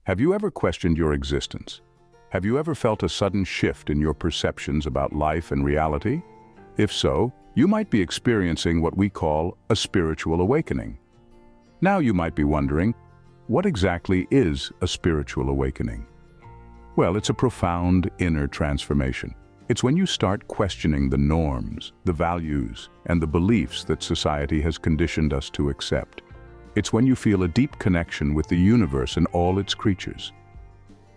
Have you ever questioned your existence? Have you ever felt a sudden shift in your perceptions about life and reality? If so, you might be experiencing what we call a spiritual awakening. Now you might be wondering, what exactly is a spiritual awakening? Well, it's a profound inner transformation. It's when you start questioning the norms, the values, and the beliefs that society has conditioned us to accept. It's when you feel a deep connection with the universe and all its creatures.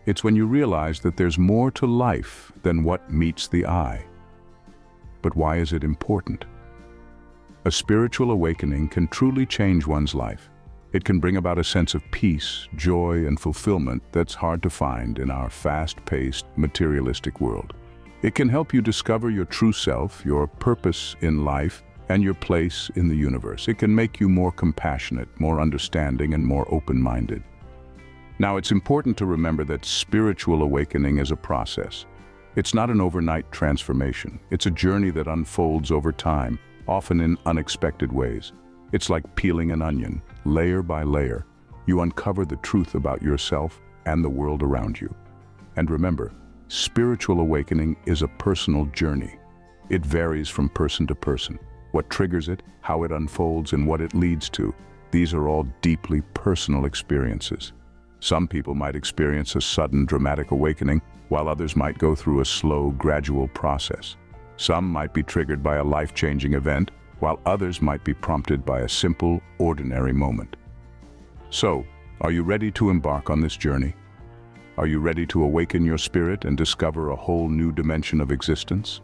It's when you realize that there's more to life than what meets the eye. But why is it important? A spiritual awakening can truly change one's life. It can bring about a sense of peace, joy, and fulfillment that's hard to find in our fast-paced, materialistic world. It can help you discover your true self, your purpose in life, and your place in the universe. It can make you more compassionate, more understanding, and more open-minded. Now, it's important to remember that spiritual awakening is a process. It's not an overnight transformation. It's a journey that unfolds over time, often in unexpected ways. It's like peeling an onion, layer by layer. You uncover the truth about yourself and the world around you. And remember, spiritual awakening is a personal journey. It varies from person to person. What triggers it, how it unfolds, and what it leads to, these are all deeply personal experiences. Some people might experience a sudden, dramatic awakening, while others might go through a slow, gradual process. Some might be triggered by a life-changing event, while others might be prompted by a simple, ordinary moment. So, are you ready to embark on this journey? Are you ready to awaken your spirit and discover a whole new dimension of existence?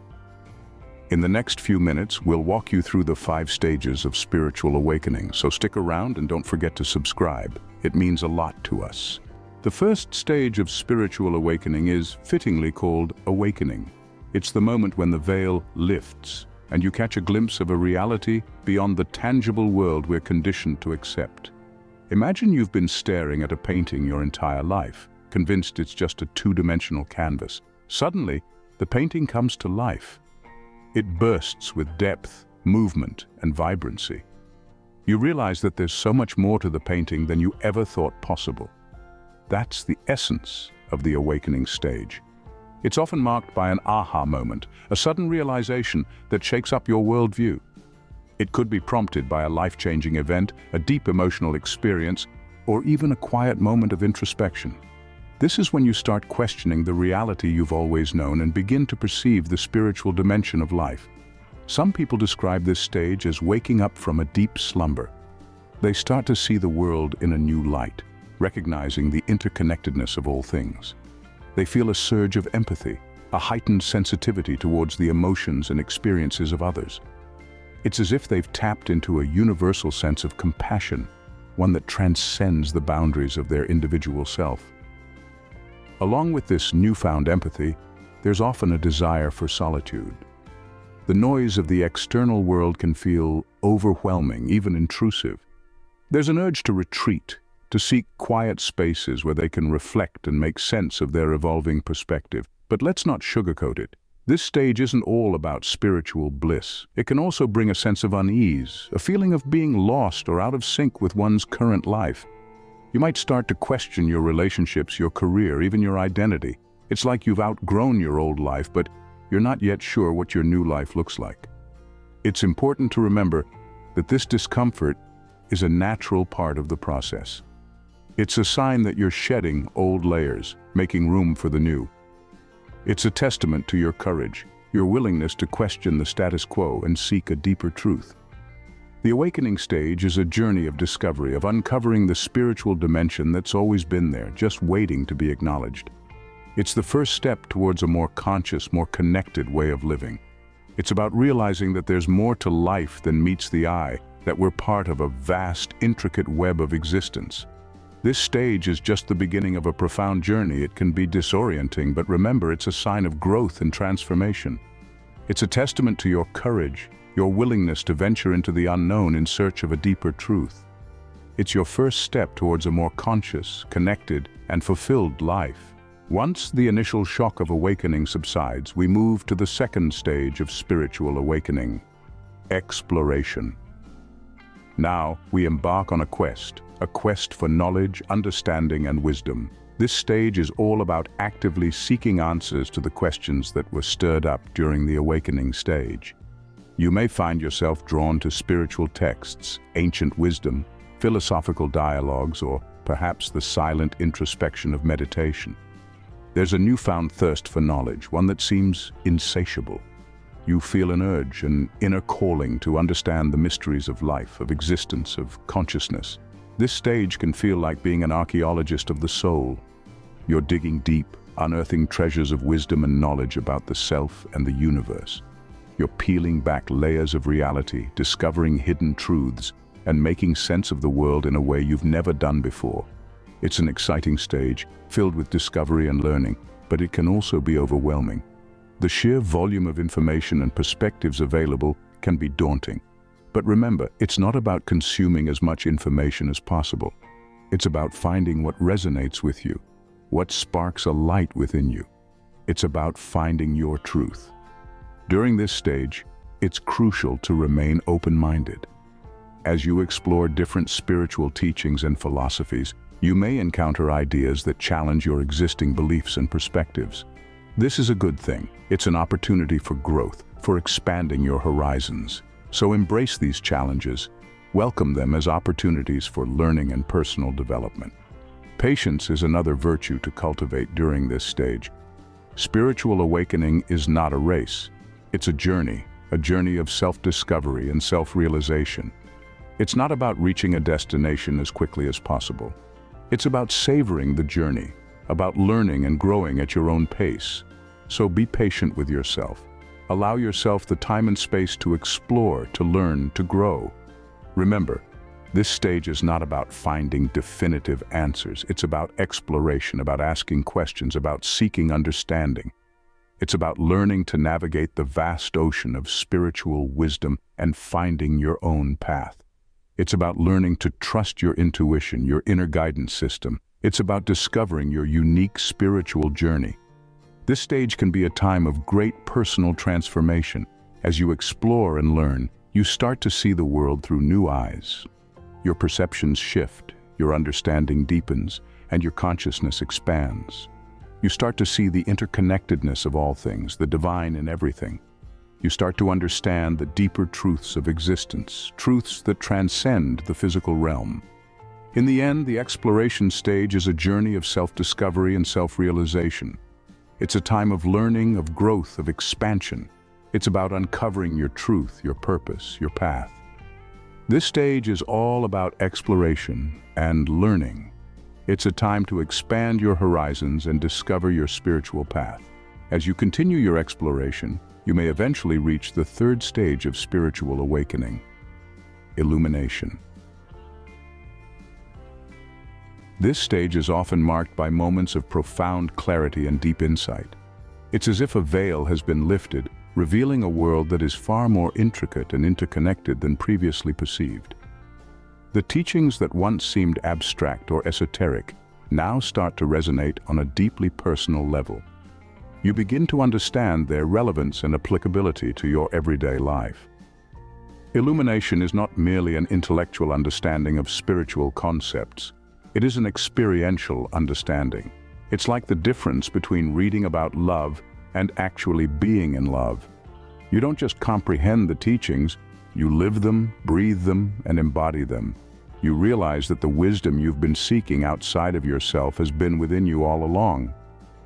In the next few minutes, we'll walk you through the 5 stages of spiritual awakening, so stick around and don't forget to subscribe. It means a lot to us. The first stage of spiritual awakening is fittingly called awakening. It's the moment when the veil lifts and you catch a glimpse of a reality beyond the tangible world we're conditioned to accept. Imagine you've been staring at a painting your entire life, convinced it's just a two-dimensional canvas. Suddenly, the painting comes to life. It bursts with depth, movement, and vibrancy. You realize that there's so much more to the painting than you ever thought possible. That's the essence of the awakening stage. It's often marked by an aha moment, a sudden realization that shakes up your worldview. It could be prompted by a life-changing event, a deep emotional experience, or even a quiet moment of introspection. This is when you start questioning the reality you've always known and begin to perceive the spiritual dimension of life. Some people describe this stage as waking up from a deep slumber. They start to see the world in a new light, recognizing the interconnectedness of all things. They feel a surge of empathy, a heightened sensitivity towards the emotions and experiences of others. It's as if they've tapped into a universal sense of compassion, one that transcends the boundaries of their individual self. Along with this newfound empathy, there's often a desire for solitude. The noise of the external world can feel overwhelming, even intrusive. There's an urge to retreat, to seek quiet spaces where they can reflect and make sense of their evolving perspective. But let's not sugarcoat it. This stage isn't all about spiritual bliss. It can also bring a sense of unease, a feeling of being lost or out of sync with one's current life. You might start to question your relationships, your career, even your identity. It's like you've outgrown your old life, but you're not yet sure what your new life looks like. It's important to remember that this discomfort is a natural part of the process. It's a sign that you're shedding old layers, making room for the new. It's a testament to your courage, your willingness to question the status quo and seek a deeper truth. The awakening stage is a journey of discovery, of uncovering the spiritual dimension that's always been there, just waiting to be acknowledged. It's the first step towards a more conscious, more connected way of living. It's about realizing that there's more to life than meets the eye, that we're part of a vast, intricate web of existence. This stage is just the beginning of a profound journey. It can be disorienting, but remember, it's a sign of growth and transformation. It's a testament to your courage, your willingness to venture into the unknown in search of a deeper truth. It's your first step towards a more conscious, connected, and fulfilled life. Once the initial shock of awakening subsides, we move to the second stage of spiritual awakening: exploration. Now, we embark on a quest a quest for knowledge, understanding, and wisdom. This stage is all about actively seeking answers to the questions that were stirred up during the awakening stage. You may find yourself drawn to spiritual texts, ancient wisdom, philosophical dialogues, or perhaps the silent introspection of meditation. There's a newfound thirst for knowledge, one that seems insatiable. You feel an urge, an inner calling to understand the mysteries of life, of existence, of consciousness. This stage can feel like being an archaeologist of the soul. You're digging deep, unearthing treasures of wisdom and knowledge about the self and the universe. You're peeling back layers of reality, discovering hidden truths, and making sense of the world in a way you've never done before. It's an exciting stage, filled with discovery and learning, but it can also be overwhelming. The sheer volume of information and perspectives available can be daunting. But remember, it's not about consuming as much information as possible. It's about finding what resonates with you, what sparks a light within you. It's about finding your truth. During this stage, it's crucial to remain open-minded. As you explore different spiritual teachings and philosophies, you may encounter ideas that challenge your existing beliefs and perspectives. This is a good thing. It's an opportunity for growth, for expanding your horizons. So embrace these challenges. Welcome them as opportunities for learning and personal development. Patience is another virtue to cultivate during this stage. Spiritual awakening is not a race. It's a journey of self-discovery and self-realization. It's not about reaching a destination as quickly as possible. It's about savoring the journey, about learning and growing at your own pace. So be patient with yourself. Allow yourself the time and space to explore, to learn, to grow. Remember, this stage is not about finding definitive answers. It's about exploration, about asking questions, about seeking understanding. It's about learning to navigate the vast ocean of spiritual wisdom and finding your own path. It's about learning to trust your intuition, your inner guidance system. It's about discovering your unique spiritual journey. This stage can be a time of great personal transformation. As you explore and learn, you start to see the world through new eyes. Your perceptions shift, your understanding deepens, and your consciousness expands. You start to see the interconnectedness of all things, the divine in everything. You start to understand the deeper truths of existence, truths that transcend the physical realm. In the end, the exploration stage is a journey of self-discovery and self-realization. It's a time of learning, of growth, of expansion. It's about uncovering your truth, your purpose, your path. This stage is all about exploration and learning. It's a time to expand your horizons and discover your spiritual path. As you continue your exploration, you may eventually reach the third stage of spiritual awakening, illumination. This stage is often marked by moments of profound clarity and deep insight. It's as if a veil has been lifted, revealing a world that is far more intricate and interconnected than previously perceived. The teachings that once seemed abstract or esoteric now start to resonate on a deeply personal level. You begin to understand their relevance and applicability to your everyday life. Illumination is not merely an intellectual understanding of spiritual concepts. It is an experiential understanding. It's like the difference between reading about love and actually being in love. You don't just comprehend the teachings, you live them, breathe them, and embody them. You realize that the wisdom you've been seeking outside of yourself has been within you all along.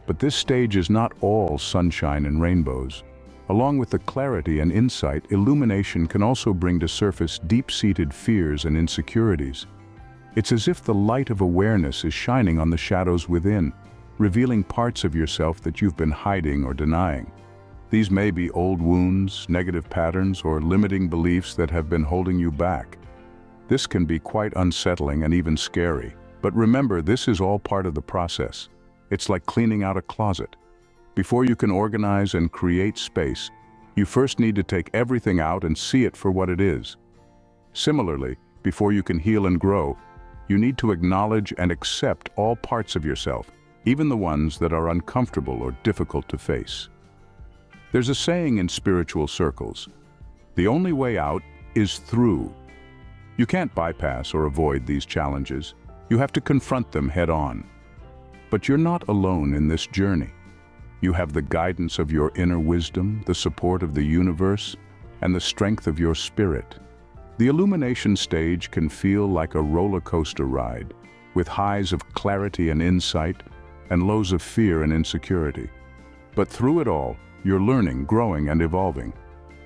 But this stage is not all sunshine and rainbows. Along with the clarity and insight, illumination can also bring to surface deep-seated fears and insecurities. It's as if the light of awareness is shining on the shadows within, revealing parts of yourself that you've been hiding or denying. These may be old wounds, negative patterns, or limiting beliefs that have been holding you back. This can be quite unsettling and even scary. But remember, this is all part of the process. It's like cleaning out a closet. Before you can organize and create space, you first need to take everything out and see it for what it is. Similarly, before you can heal and grow, you need to acknowledge and accept all parts of yourself, even the ones that are uncomfortable or difficult to face. There's a saying in spiritual circles, the only way out is through. You can't bypass or avoid these challenges. You have to confront them head-on. But you're not alone in this journey. You have the guidance of your inner wisdom, the support of the universe, and the strength of your spirit. The illumination stage can feel like a roller coaster ride, with highs of clarity and insight, and lows of fear and insecurity. But through it all, you're learning, growing, and evolving.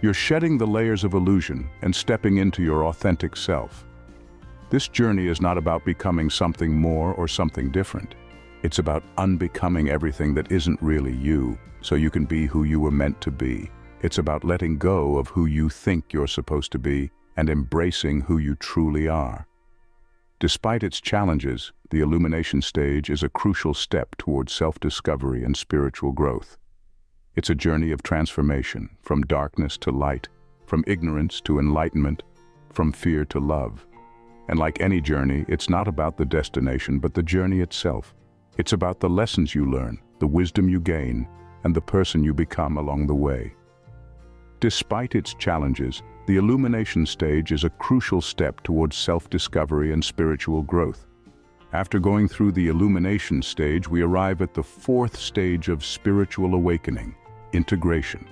You're shedding the layers of illusion and stepping into your authentic self. This journey is not about becoming something more or something different. It's about unbecoming everything that isn't really you, so you can be who you were meant to be. It's about letting go of who you think you're supposed to be and embracing who you truly are. Despite its challenges, the illumination stage is a crucial step towards self-discovery and spiritual growth. It's a journey of transformation, from darkness to light, from ignorance to enlightenment, from fear to love. And like any journey, it's not about the destination, but the journey itself. It's about the lessons you learn, the wisdom you gain, and the person you become along the way. Despite its challenges, the illumination stage is a crucial step towards self-discovery and spiritual growth. After going through the illumination stage, we arrive at the fourth stage of spiritual awakening, integration.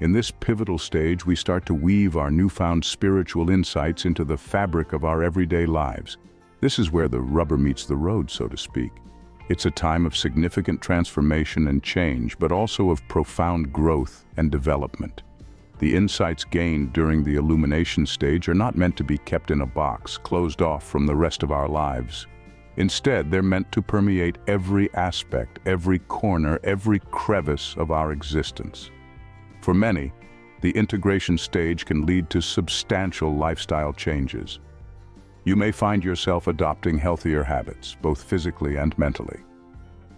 In this pivotal stage, we start to weave our newfound spiritual insights into the fabric of our everyday lives. This is where the rubber meets the road, so to speak. It's a time of significant transformation and change, but also of profound growth and development. The insights gained during the illumination stage are not meant to be kept in a box, closed off from the rest of our lives. Instead, they're meant to permeate every aspect, every corner, every crevice of our existence. For many, the integration stage can lead to substantial lifestyle changes. You may find yourself adopting healthier habits, both physically and mentally.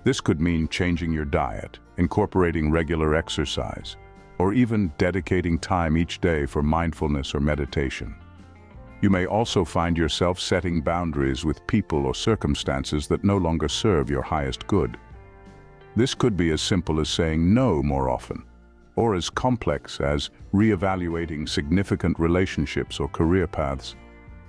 This could mean changing your diet, incorporating regular exercise, or even dedicating time each day for mindfulness or meditation. You may also find yourself setting boundaries with people or circumstances that no longer serve your highest good. This could be as simple as saying no more often, or as complex as reevaluating significant relationships or career paths.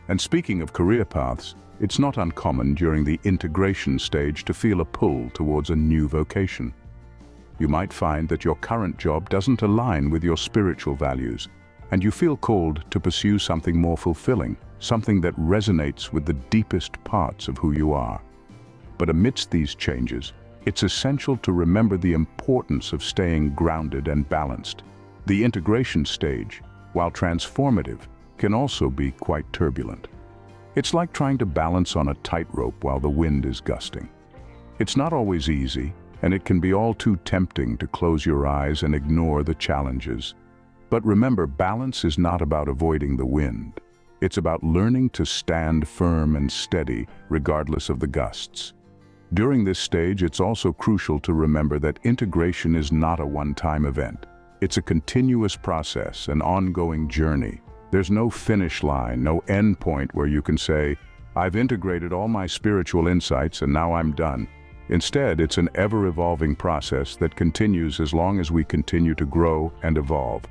And speaking of career paths, it's not uncommon during the integration stage to feel a pull towards a new vocation. You might find that your current job doesn't align with your spiritual values, and you feel called to pursue something more fulfilling, something that resonates with the deepest parts of who you are. But amidst these changes, it's essential to remember the importance of staying grounded and balanced. The integration stage, while transformative, can also be quite turbulent. It's like trying to balance on a tightrope while the wind is gusting. It's not always easy, and it can be all too tempting to close your eyes and ignore the challenges. But remember, balance is not about avoiding the wind. It's about learning to stand firm and steady, regardless of the gusts. During this stage, it's also crucial to remember that integration is not a one-time event. It's a continuous process, an ongoing journey. There's no finish line, no end point where you can say, "I've integrated all my spiritual insights and now I'm done." Instead, it's an ever-evolving process that continues as long as we continue to grow and evolve.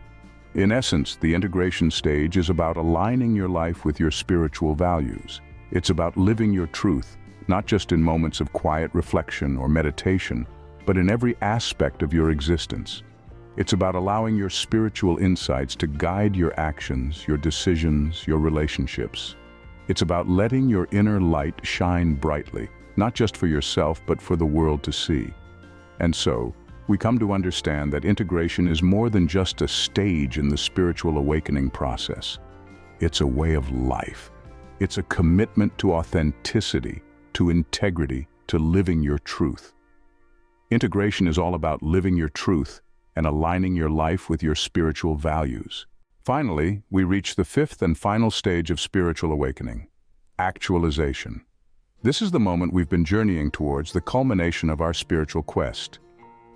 In essence, the integration stage is about aligning your life with your spiritual values. It's about living your truth, not just in moments of quiet reflection or meditation, but in every aspect of your existence. It's about allowing your spiritual insights to guide your actions, your decisions, your relationships. It's about letting your inner light shine brightly, not just for yourself, but for the world to see. And so, we come to understand that integration is more than just a stage in the spiritual awakening process. It's a way of life. It's a commitment to authenticity, to integrity, to living your truth. Integration is all about living your truth and aligning your life with your spiritual values. Finally, we reach the fifth and final stage of spiritual awakening, actualization. This is the moment we've been journeying towards, the culmination of our spiritual quest.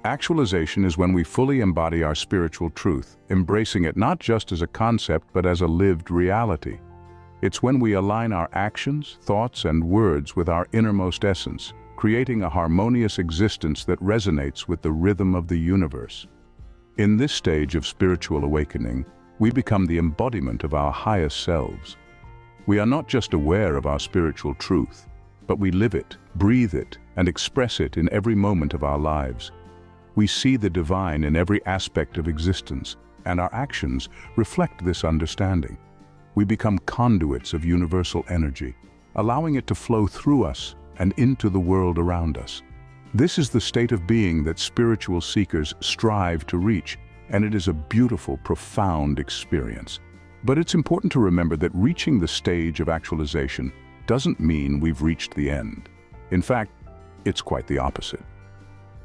Actualization is when we fully embody our spiritual truth, embracing it not just as a concept but as a lived reality. It's when we align our actions, thoughts, and words with our innermost essence, creating a harmonious existence that resonates with the rhythm of the universe. In this stage of spiritual awakening, we become the embodiment of our highest selves. We are not just aware of our spiritual truth, but we live it, breathe it, and express it in every moment of our lives. We see the divine in every aspect of existence, and our actions reflect this understanding. We become conduits of universal energy, allowing it to flow through us and into the world around us. This is the state of being that spiritual seekers strive to reach, and it is a beautiful, profound experience. But it's important to remember that reaching the stage of actualization doesn't mean we've reached the end. In fact, it's quite the opposite.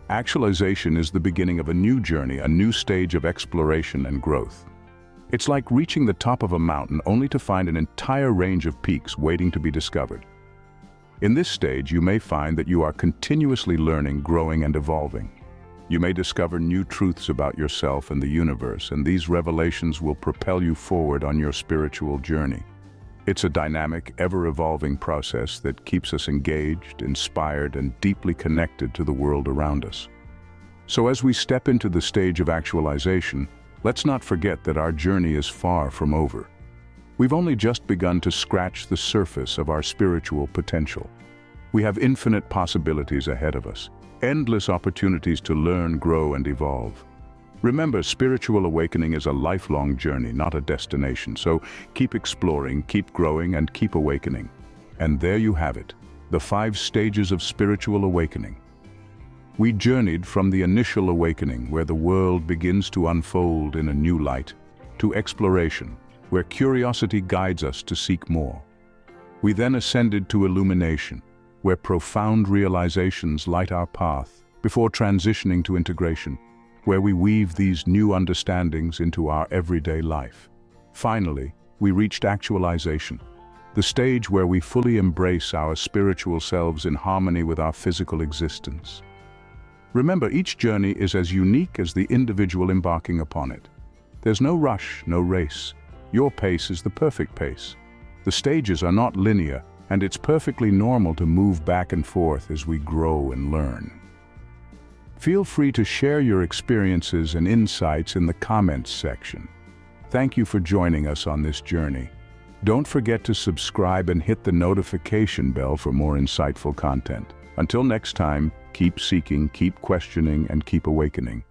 Actualization is the beginning of a new journey, a new stage of exploration and growth. It's like reaching the top of a mountain only to find an entire range of peaks waiting to be discovered. In this stage, you may find that you are continuously learning, growing, and evolving. You may discover new truths about yourself and the universe, and these revelations will propel you forward on your spiritual journey. It's a dynamic, ever-evolving process that keeps us engaged, inspired, and deeply connected to the world around us. So as we step into the stage of actualization, let's not forget that our journey is far from over. We've only just begun to scratch the surface of our spiritual potential. We have infinite possibilities ahead of us, endless opportunities to learn, grow, and evolve. Remember, spiritual awakening is a lifelong journey, not a destination, so keep exploring, keep growing, and keep awakening. And there you have it, the 5 stages of spiritual awakening. We journeyed from the initial awakening, where the world begins to unfold in a new light, to exploration, where curiosity guides us to seek more. We then ascended to illumination, where profound realizations light our path, before transitioning to integration, where we weave these new understandings into our everyday life. Finally, we reached actualization, the stage where we fully embrace our spiritual selves in harmony with our physical existence. Remember, each journey is as unique as the individual embarking upon it. There's no rush, no race. Your pace is the perfect pace. The stages are not linear, and it's perfectly normal to move back and forth as we grow and learn. Feel free to share your experiences and insights in the comments section. Thank you for joining us on this journey. Don't forget to subscribe and hit the notification bell for more insightful content. Until next time, keep seeking, keep questioning, and keep awakening.